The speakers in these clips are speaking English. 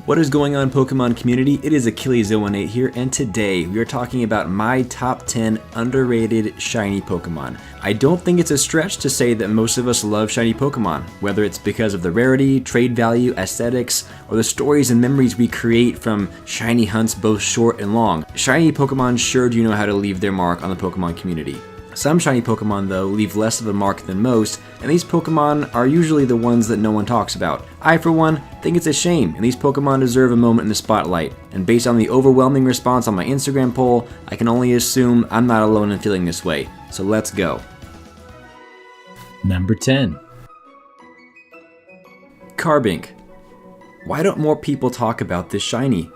What is going on, Pokemon community? It is Achilles018 here, and today we are talking about my top 10 underrated shiny Pokemon. I don't think it's a stretch to say that most of us love shiny Pokemon, whether it's because of the rarity, trade value, aesthetics, or the stories and memories we create from shiny hunts both short and long. Shiny Pokemon sure do know how to leave their mark on the Pokemon community. Some shiny Pokemon, though, leave less of a mark than most, and these Pokemon are usually the ones that no one talks about. I, for one, think it's a shame, and these Pokemon deserve a moment in the spotlight. And based on the overwhelming response on my Instagram poll, I can only assume I'm not alone in feeling this way. So let's go. Number 10. Carbink. Why don't more people talk about this shiny?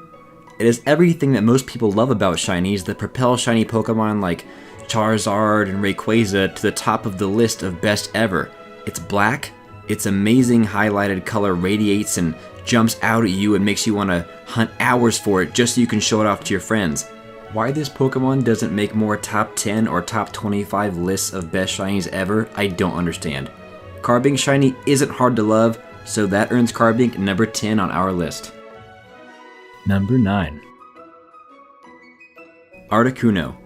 It has everything that most people love about shinies that propel shiny Pokemon like Charizard and Rayquaza to the top of the list of best ever. It's black, its amazing highlighted color radiates and jumps out at you and makes you want to hunt hours for it just so you can show it off to your friends. Why this Pokemon doesn't make more top 10 or top 25 lists of best shinies ever, I don't understand. Carbink shiny isn't hard to love, so that earns Carbink number 10 on our list. Number 9. Articuno.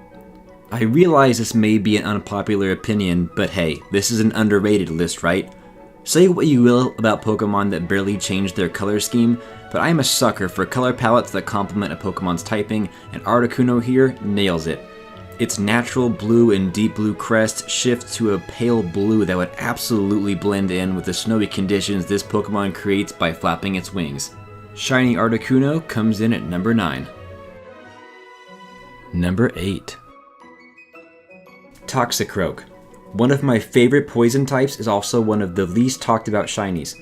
I realize this may be an unpopular opinion, but hey, this is an underrated list, right? Say what you will about Pokemon that barely changed their color scheme, but I am a sucker for color palettes that complement a Pokemon's typing, and Articuno here nails it. Its natural blue and deep blue crest shifts to a pale blue that would absolutely blend in with the snowy conditions this Pokemon creates by flapping its wings. Shiny Articuno comes in at number 9. Number 8. Toxicroak. One of my favorite poison types is also one of the least talked about shinies.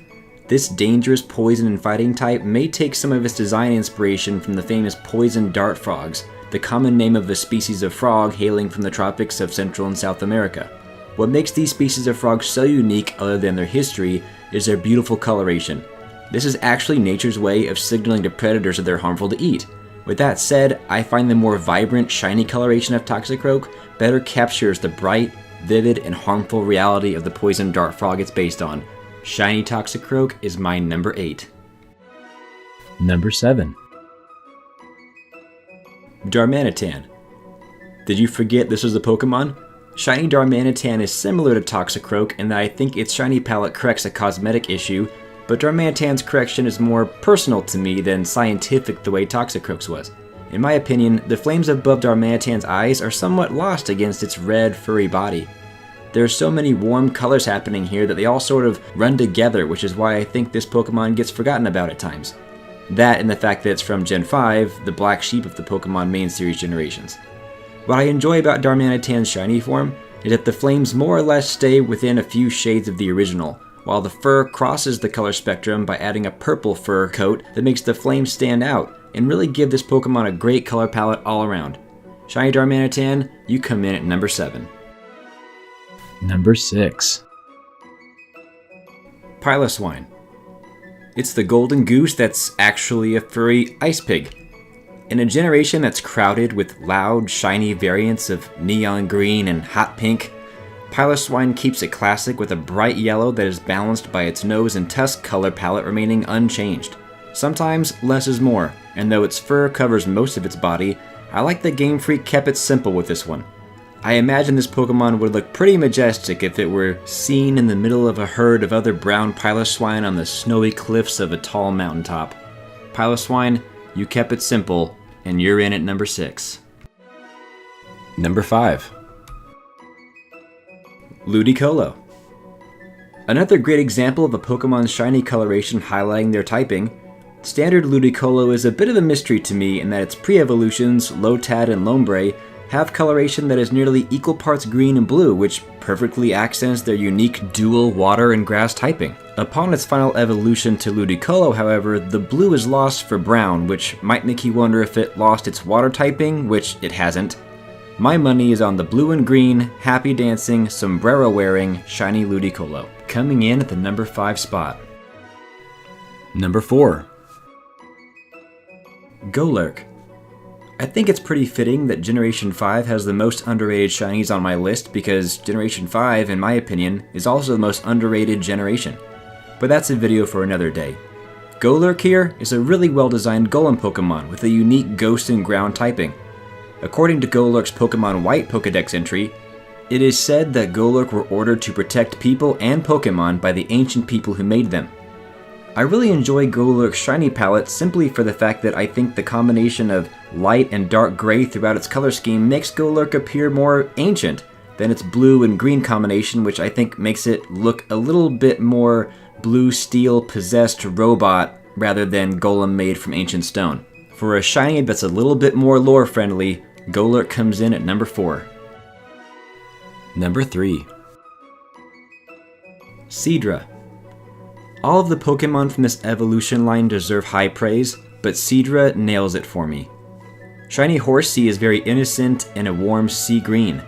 This dangerous poison and fighting type may take some of its design inspiration from the famous poison dart frogs, the common name of a species of frog hailing from the tropics of Central and South America. What makes these species of frogs so unique other than their history is their beautiful coloration. This is actually nature's way of signaling to predators that they're harmful to eat. With that said, I find the more vibrant, shiny coloration of Toxicroak better captures the bright, vivid, and harmful reality of the poison dart frog it's based on. Shiny Toxicroak is my number 8. Number 7. Darmanitan. Did you forget this was a Pokemon? Shiny Darmanitan is similar to Toxicroak in that I think its shiny palette corrects a cosmetic issue, but Darmanitan's correction is more personal to me than scientific the way Toxicroak's was. In my opinion, the flames above Darmanitan's eyes are somewhat lost against its red, furry body. There are so many warm colors happening here that they all sort of run together, which is why I think this Pokemon gets forgotten about at times. That and the fact that it's from Gen 5, the black sheep of the Pokemon main series generations. What I enjoy about Darmanitan's shiny form is that the flames more or less stay within a few shades of the original, while the fur crosses the color spectrum by adding a purple fur coat that makes the flames stand out and really give this Pokemon a great color palette all around. Shiny Darmanitan, you come in at number 7. Number 6. Piloswine. It's the golden goose that's actually a furry ice pig. In a generation that's crowded with loud, shiny variants of neon green and hot pink, Piloswine keeps it classic with a bright yellow that is balanced by its nose and tusk color palette remaining unchanged. Sometimes less is more, and though its fur covers most of its body, I like that Game Freak kept it simple with this one. I imagine this Pokemon would look pretty majestic if it were seen in the middle of a herd of other brown Piloswine on the snowy cliffs of a tall mountaintop. Piloswine, you kept it simple, and you're in at number 6. Number 5. Ludicolo. Another great example of a Pokemon's shiny coloration highlighting their typing. Standard Ludicolo is a bit of a mystery to me in that its pre-evolutions, Lotad and Lombre, have coloration that is nearly equal parts green and blue, which perfectly accents their unique dual water and grass typing. Upon its final evolution to Ludicolo, however, the blue is lost for brown, which might make you wonder if it lost its water typing, which it hasn't. My money is on the blue and green, happy dancing, sombrero wearing, shiny Ludicolo, coming in at the number 5 spot. Number 4. Golurk. I think it's pretty fitting that Generation 5 has the most underrated shinies on my list because Generation 5, in my opinion, is also the most underrated generation. But that's a video for another day. Golurk here is a really well designed golem Pokemon with a unique ghost and ground typing. According to Golurk's Pokemon White Pokedex entry, it is said that Golurk were ordered to protect people and Pokemon by the ancient people who made them. I really enjoy Golurk's shiny palette simply for the fact that I think the combination of light and dark gray throughout its color scheme makes Golurk appear more ancient than its blue and green combination, which I think makes it look a little bit more blue steel possessed robot rather than golem made from ancient stone. For a shiny that's a little bit more lore friendly, Golurk comes in at number 4. Number 3. Sidra. All of the Pokemon from this evolution line deserve high praise, but Sidra nails it for me. Shiny Horsea is very innocent and a warm sea green.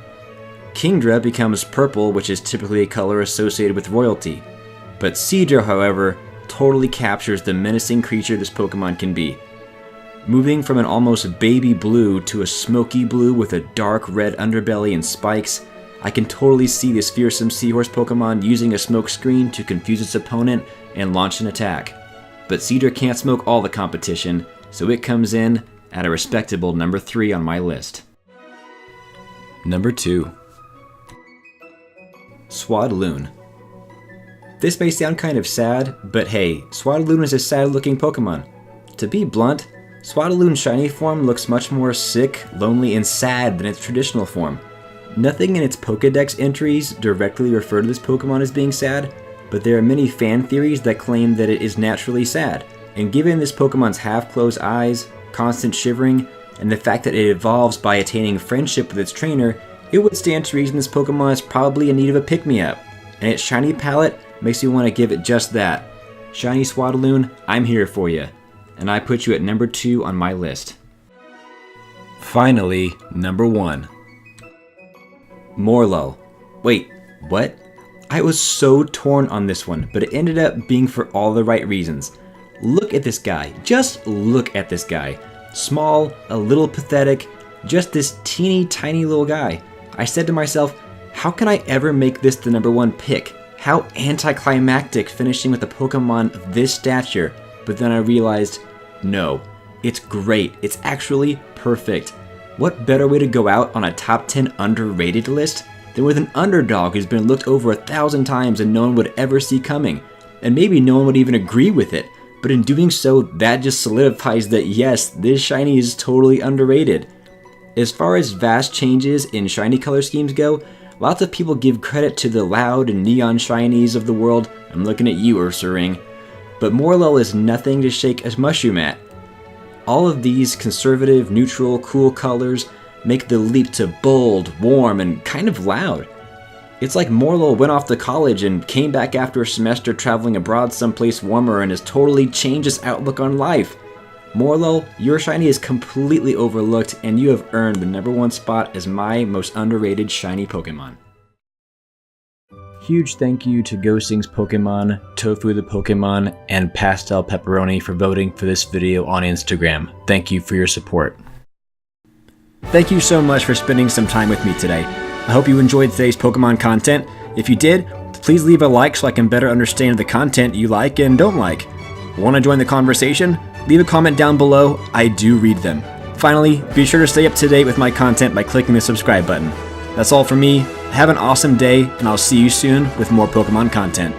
Kingdra becomes purple, which is typically a color associated with royalty. But Sidra, however, totally captures the menacing creature this Pokemon can be. Moving from an almost baby blue to a smoky blue with a dark red underbelly and spikes, I can totally see this fearsome seahorse Pokemon using a smoke screen to confuse its opponent and launch an attack. But Sidra can't smoke all the competition, so it comes in at a respectable number 3 on my list. Number 2. Swadloon. This may sound kind of sad, but hey, Swadloon is a sad looking Pokemon. To be blunt, Swadloon's shiny form looks much more sick, lonely, and sad than its traditional form. Nothing in its Pokedex entries directly refer to this Pokemon as being sad, but there are many fan theories that claim that it is naturally sad. And given this Pokemon's half-closed eyes, constant shivering, and the fact that it evolves by attaining friendship with its trainer, it would stand to reason this Pokemon is probably in need of a pick-me-up. And its shiny palette makes me want to give it just that. Shiny Swadloon, I'm here for you. And I put you at number 2 on my list. Finally, number 1. Morlo. Wait, what? I was so torn on this one, but it ended up being for all the right reasons. Look at this guy. Just look at this guy. Small, a little pathetic, just this teeny tiny little guy. I said to myself, how can I ever make this the number 1 pick? How anticlimactic finishing with a Pokemon of this stature. But then I realized, no, it's great. It's actually perfect. What better way to go out on a top 10 underrated list than with an underdog who's been looked over 1,000 times and no one would ever see coming? And maybe no one would even agree with it, but in doing so, that just solidifies that yes, this shiny is totally underrated. As far as vast changes in shiny color schemes go, lots of people give credit to the loud and neon shinies of the world. I'm looking at you, Ursaring. But Morlo is nothing to shake a mushroom at. All of these conservative, neutral, cool colors make the leap to bold, warm, and kind of loud. It's like Morlo went off to college and came back after a semester traveling abroad someplace warmer and has totally changed his outlook on life. Morlo, your shiny is completely overlooked and you have earned the number 1 spot as my most underrated shiny Pokemon. Huge thank you to Ghosting's Pokemon, Tofu the Pokemon, and Pastel Pepperoni for voting for this video on Instagram. Thank you for your support. Thank you so much for spending some time with me today. I hope you enjoyed today's Pokemon content. If you did, please leave a like so I can better understand the content you like and don't like. Want to join the conversation? Leave a comment down below. I do read them. Finally, be sure to stay up to date with my content by clicking the subscribe button. That's all from me. Have an awesome day, and I'll see you soon with more Pokemon content.